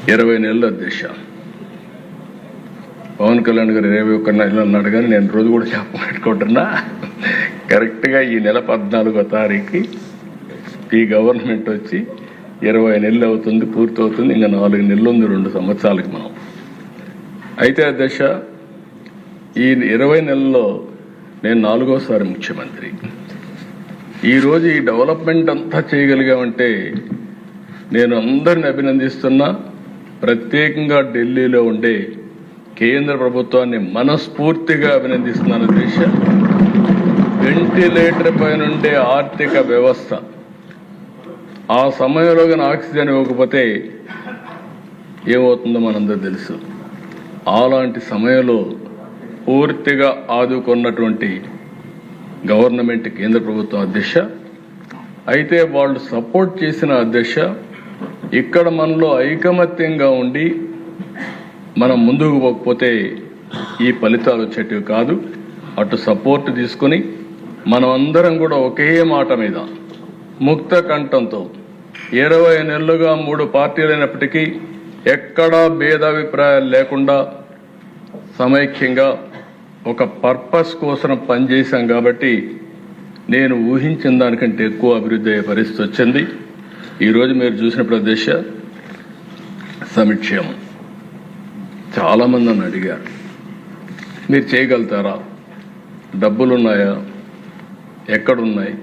20 నెలల అధ్యక్ష. పవన్ కళ్యాణ్ గారు 21 నెలలు అన్నాడు, కానీ నేను రోజు కూడా చెప్పబెట్టుకుంటున్నా. కరెక్ట్గా ఈ నెల 14వ తారీఖుకి ఈ గవర్నమెంట్ వచ్చి 20 నెలలు అవుతుంది, పూర్తవుతుంది. ఇంకా 4 నెలలు ఉంది 2 సంవత్సరాలకి మనం. అయితే అధ్యక్ష, ఈ 20 నెలల్లో నేను 4వసారి ముఖ్యమంత్రి. ఈరోజు ఈ డెవలప్మెంట్ అంతా చేయగలిగామంటే నేను అందరిని అభినందిస్తున్నా. ప్రత్యేకంగా ఢిల్లీలో ఉండే కేంద్ర ప్రభుత్వాన్ని మనస్ఫూర్తిగా అభినందిస్తున్నాను అధ్యక్ష. వెంటిలేటర్ పైనుండే ఆర్థిక వ్యవస్థ ఆ సమయంలో కానీ ఆక్సిజన్ ఇవ్వకపోతే ఏమవుతుందో మనందరూ తెలుసు. అలాంటి సమయంలో పూర్తిగా ఆదుకున్నటువంటి గవర్నమెంట్ కేంద్ర ప్రభుత్వం అధ్యక్ష. అయితే వాళ్ళు సపోర్ట్ చేసిన అధ్యక్ష, ఇక్కడ మనలో ఐకమత్యంగా ఉండి మనం ముందుకు పోకపోతే ఈ ఫలితాలు వచ్చేటివి కాదు. అటు సపోర్ట్ తీసుకుని మనం అందరం కూడా ఒకే మాట మీద ముక్త కంఠంతో 20 నెలలుగా 3 పార్టీలైనప్పటికీ ఎక్కడా భేదాభిప్రాయాలు లేకుండా సమైక్యంగా ఒక పర్పస్ కోసం పనిచేశాం. కాబట్టి నేను ఊహించిన దానికంటే ఎక్కువ అభివృద్ధి అయ్యే పరిస్థితి వచ్చింది. ఈరోజు మీరు చూసినప్పుడు అధ్యక్ష, సంక్షేమం చాలామంది నన్ను అడిగారు, మీరు చేయగలుగుతారా, డబ్బులున్నాయా, ఎక్కడున్నాయి,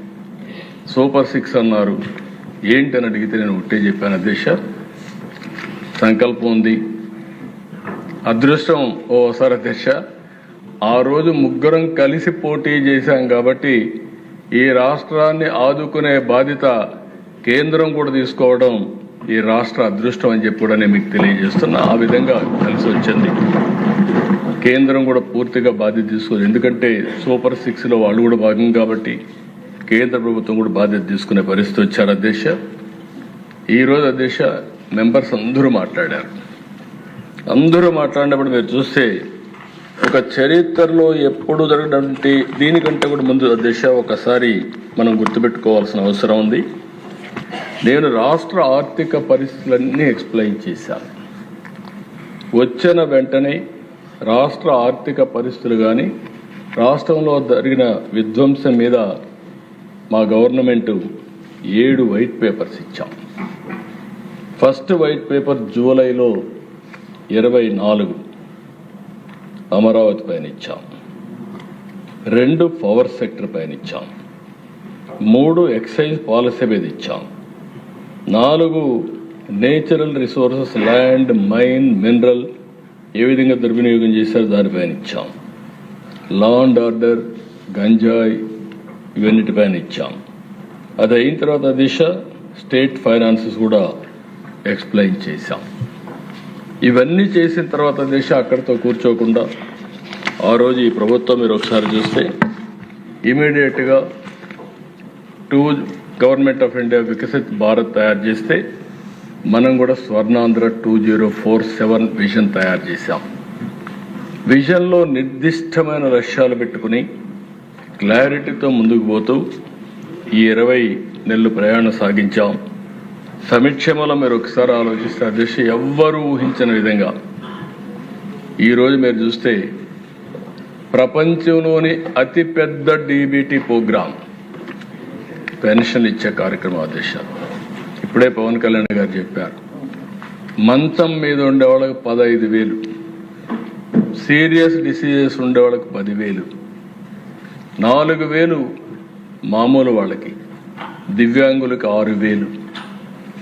సూపర్ 6 అన్నారు ఏంటని అడిగితే నేను ఒకటే చెప్పాను అధ్యక్ష, సంకల్పం ఉంది, అదృష్టం ఓసారి అధ్యక్ష. ఆ రోజు ముగ్గురం కలిసి పోటీ చేశాం కాబట్టి ఈ రాష్ట్రాన్ని ఆదుకునే బాధ్యత కేంద్రం కూడా తీసుకోవడం ఈ రాష్ట్ర అదృష్టం అని చెప్పి కూడా నేను మీకు తెలియజేస్తున్నా. ఆ విధంగా కలిసి వచ్చింది. కేంద్రం కూడా పూర్తిగా బాధ్యత తీసుకోదు, ఎందుకంటే సూపర్ 6లో వాళ్ళు కూడా భాగం కాబట్టి కేంద్ర ప్రభుత్వం కూడా బాధ్యత తీసుకునే పరిస్థితి వచ్చారు అధ్యక్ష. ఈరోజు అధ్యక్ష మెంబర్స్ అందరూ మాట్లాడారు. అందరూ మాట్లాడినప్పుడు మీరు చూస్తే ఒక చరిత్రలో ఎప్పుడు జరగడానికి దీనికంటే కూడా ముందు అధ్యక్ష ఒకసారి మనం గుర్తుపెట్టుకోవాల్సిన అవసరం ఉంది. నేను రాష్ట్ర ఆర్థిక పరిస్థితులన్నీ ఎక్స్ప్లెయిన్ చేశాను. వచ్చిన వెంటనే రాష్ట్ర ఆర్థిక పరిస్థితులు కానీ రాష్ట్రంలో జరిగిన విధ్వంసం మీద మా గవర్నమెంట్ 7 వైట్ పేపర్స్ ఇచ్చాం. ఫస్ట్ వైట్ పేపర్ జూలైలో 24 అమరావతి పైన ఇచ్చాం, 2 పవర్ సెక్టర్ పైన ఇచ్చాం, 3 ఎక్సైజ్ పాలసీ మీద ఇచ్చాం, 4 natural resources land mine mineral ఏ విధంగా దుర్వినియోగం చేశారు దానిపైన ఇచ్చాం, లా అండ్ ఆర్డర్ గంజాయి ఇవన్నిటిపైన ఇచ్చాం. అది అయిన తర్వాత దిశ స్టేట్ ఫైనాన్సెస్ కూడా ఎక్స్ప్లెయిన్ చేశాం. ఇవన్నీ చేసిన తర్వాత దిశ అక్కడితో కూర్చోకుండా ఆ రోజు ఈ ప్రభుత్వం మీరు ఒకసారి చూస్తే ఇమీడియట్గా government of India Viksit Bharat తయారు చేస్తే మనం కూడా స్వర్ణాంధ్ర 2047 విజన్ తయారు చేశాం. విజన్లో నిర్దిష్టమైన లక్ష్యాలు పెట్టుకుని క్లారిటీతో ముందుకు పోతూ ఈ 20 నెలలు ప్రయాణం సాగించాం. సంక్షేమంలో మీరు ఒకసారి ఆలోచిస్తే అధ్యక్ష ఎవ్వరూ ఊహించిన విధంగా ఈరోజు మీరు చూస్తే ప్రపంచంలోని అతిపెద్ద డీబీటీ ప్రోగ్రాం పెన్షన్ ఇచ్చే కార్యక్రమం అధ్యక్ష. ఇప్పుడే పవన్ కళ్యాణ్ గారు చెప్పారు, మంచం మీద ఉండే వాళ్ళకి 15,000, సీరియస్ డిసీజెస్ ఉండే వాళ్ళకి 10,000, 4,000 మామూలు వాళ్ళకి, దివ్యాంగులకి 6,000,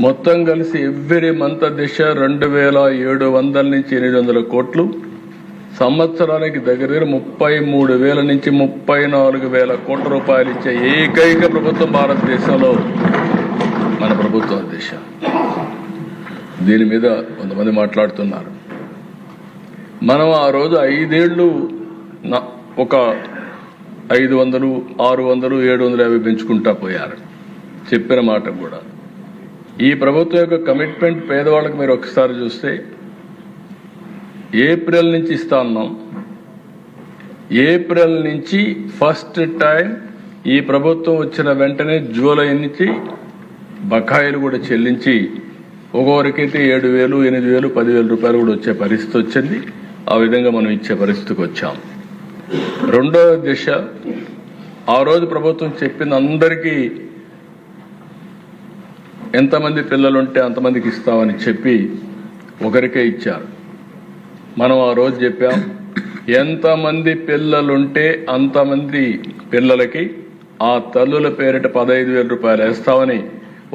మొత్తం కలిసి ఎవ్రీ మంత్ దిశ 2,700 నుంచి 800 కోట్లు, సంవత్సరానికి దగ్గర 33,000 నుంచి 34,000 కోట్ల రూపాయలు ఇచ్చే ఏకైక ప్రభుత్వం భారతదేశంలో మన ప్రభుత్వం దిశ. దీని మీద కొంతమంది మాట్లాడుతున్నారు. మనం ఆ రోజు 5 ఏళ్ళు ఒక 500, 600, 750 పెంచుకుంటా పోయారు. చెప్పిన మాట కూడా ఈ ప్రభుత్వం యొక్క కమిట్మెంట్ పేదవాళ్ళకి మీరు ఒకసారి చూస్తే ఏప్రిల్ నుంచి ఇస్తా ఉన్నాం. ఏప్రిల్ నుంచి ఫస్ట్ టైం ఈ ప్రభుత్వం వచ్చిన వెంటనే జూలై నుంచి బకాయిలు కూడా చెల్లించి ఒక్కొక్కరికైతే 7,000, 8,000, 10,000 రూపాయలు కూడా వచ్చే పరిస్థితి వచ్చింది. ఆ విధంగా మనం ఇచ్చే పరిస్థితికి వచ్చాం. రెండవ దిశ, ఆ రోజు ప్రభుత్వం చెప్పింది అందరికీ ఎంతమంది పిల్లలుంటే అంతమందికి ఇస్తామని చెప్పి ఒకరికే ఇచ్చారు. మనం ఆ రోజు చెప్పాం, ఎంతమంది పిల్లలుంటే అంతమంది పిల్లలకి ఆ తల్లుల పేరిట 15,000 రూపాయలు వేస్తామని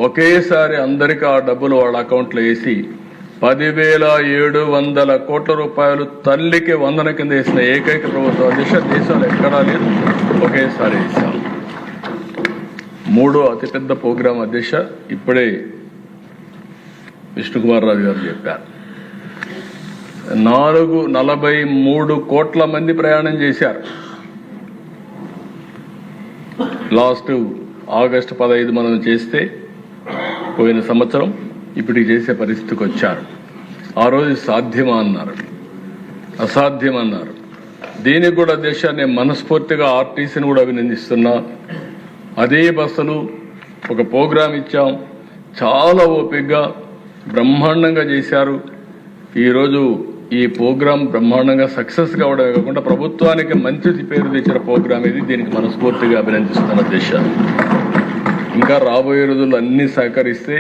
ఒకేసారి అందరికీ ఆ డబ్బులు వాళ్ళ అకౌంట్లో వేసి 10,700 కోట్ల రూపాయలు తల్లికి వందన కింద వేసిన ఏకైక ప్రభుత్వం దేశంలో ఎక్కడా లేదు. ఒకేసారి వేసాం. మూడో అతిపెద్ద ప్రోగ్రాం అధ్యక్ష ఇప్పుడే విష్ణుకుమార్ రాజు గారు చెప్పారు. 43 కోట్ల మంది ప్రయాణం చేశారు. లాస్ట్ ఆగస్టు 15 మనం చేస్తే పోయిన సంవత్సరం ఇప్పటికి చేసే పరిస్థితికి వచ్చారు. ఆ రోజు సాధ్యమా అన్నారు, అసాధ్యమన్నారు. దీనికి కూడా దేశాన్ని మనస్ఫూర్తిగా ఆర్టీసీని కూడా అభినందిస్తున్నా. అదే బస్సులు ఒక ప్రోగ్రాం ఇచ్చాం, చాలా ఓపికగా బ్రహ్మాండంగా చేశారు. ఈరోజు ఈ ప్రోగ్రాం బ్రహ్మాండంగా సక్సెస్ కావడమే కాకుండా ప్రభుత్వానికి మంచి పేరు తెచ్చిన ప్రోగ్రాం ఇది. దీనికి మనస్ఫూర్తిగా అభినందిస్తున్న దేశాలు. ఇంకా రాబోయే రోజుల్లో అన్ని సహకరిస్తే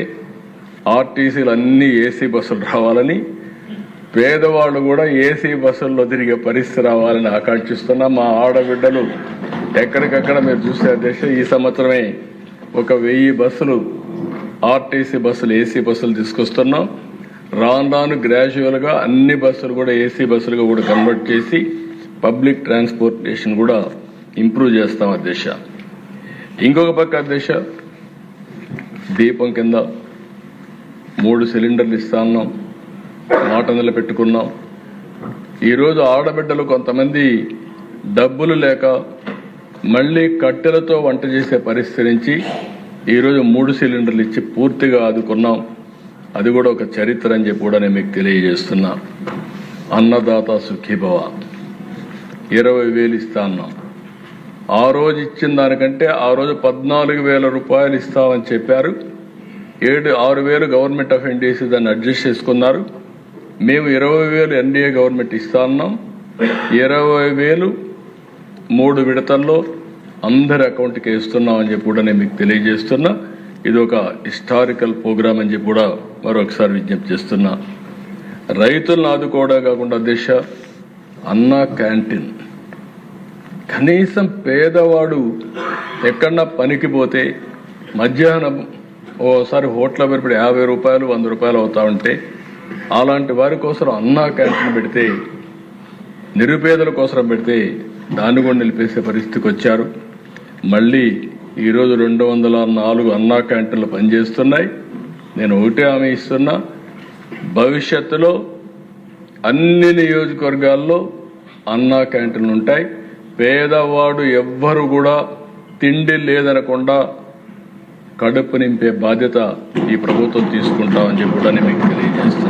ఆర్టీసీలు అన్ని ఏసీ బస్సులు రావాలని, పేదవాళ్ళు కూడా ఏసీ బస్సుల్లో తిరిగే పరిస్థితి రావాలని ఆకాంక్షిస్తున్నా. మా ఆడబిడ్డలు ఎక్కడికక్కడ మీరు చూసే అధ్యక్ష ఈ సంవత్సరమే 1000 బస్సులు ఆర్టీసీ బస్సులు ఏసీ బస్సులు తీసుకొస్తున్నాం. రాను గ్రాడ్యువల్గా అన్ని బస్సులు కూడా ఏసీ బస్సులుగా కూడా కన్వర్ట్ చేసి పబ్లిక్ ట్రాన్స్పోర్టేషన్ కూడా ఇంప్రూవ్ చేస్తాం అధ్యక్ష. ఇంకొక పక్క అధ్యక్ష, దీపం కింద 3 సిలిండర్లు ఇస్తాన్నాం, మాట నిలబెట్టుకున్నాం. ఈరోజు ఆడబిడ్డలు కొంతమంది డబ్బులు లేక మళ్ళీ కట్టెలతో వంట చేసే పరిస్థితి నుంచి ఈరోజు 3 సిలిండర్లు ఇచ్చి పూర్తిగా ఆదుకున్నాం. అది కూడా ఒక చరిత్ర అని చెప్పి కూడా నేను మీకు తెలియజేస్తున్నా. అన్నదాత సుఖీభవ 20,000 ఇస్తా అన్నాం. ఆ రోజు ఇచ్చిన దానికంటే ఆ రోజు 14,000 రూపాయలు ఇస్తామని చెప్పారు. 6,000 గవర్నమెంట్ ఆఫ్ ఇండియా దాన్ని అడ్జస్ట్ చేసుకున్నారు. మేము 20,000 ఎన్డీఏ గవర్నమెంట్ ఇస్తా ఉన్నాం. 20,000 3 విడతల్లో అందరి అకౌంట్కి వేస్తున్నామని చెప్పి కూడా నేను మీకు తెలియజేస్తున్నా. ఇది ఒక హిస్టారికల్ ప్రోగ్రామ్ అని చెప్పి కూడా మరొకసారి విజ్ఞప్తి చేస్తున్నా. రైతులను ఆదుకోవడం కాకుండా దేశ అన్న క్యాంటీన్, కనీసం పేదవాడు ఎక్కడన్నా పనికి పోతే మధ్యాహ్నం ఓసారి హోటల్ పెరిపడి 50 రూపాయలు 100 రూపాయలు అవుతా ఉంటే అలాంటి వారి కోసం అన్నా క్యాంటీన్ పెడితే, నిరుపేదల కోసం పెడితే దాన్ని కూడా నిలిపేసే పరిస్థితికి వచ్చారు. మళ్ళీ ఈరోజు 204 అన్నా క్యాంటీన్లు పనిచేస్తున్నాయి. నేను ఒకటే హామీ ఇస్తున్నా, భవిష్యత్తులో అన్ని నియోజకవర్గాల్లో అన్నా క్యాంటీన్లు ఉంటాయి. పేదవాడు ఎవ్వరు కూడా తిండి లేదనకుండా కడుపు నింపే బాధ్యత ఈ ప్రభుత్వం తీసుకుంటామని చెప్పి కూడా నేను మీకు తెలియజేస్తాను.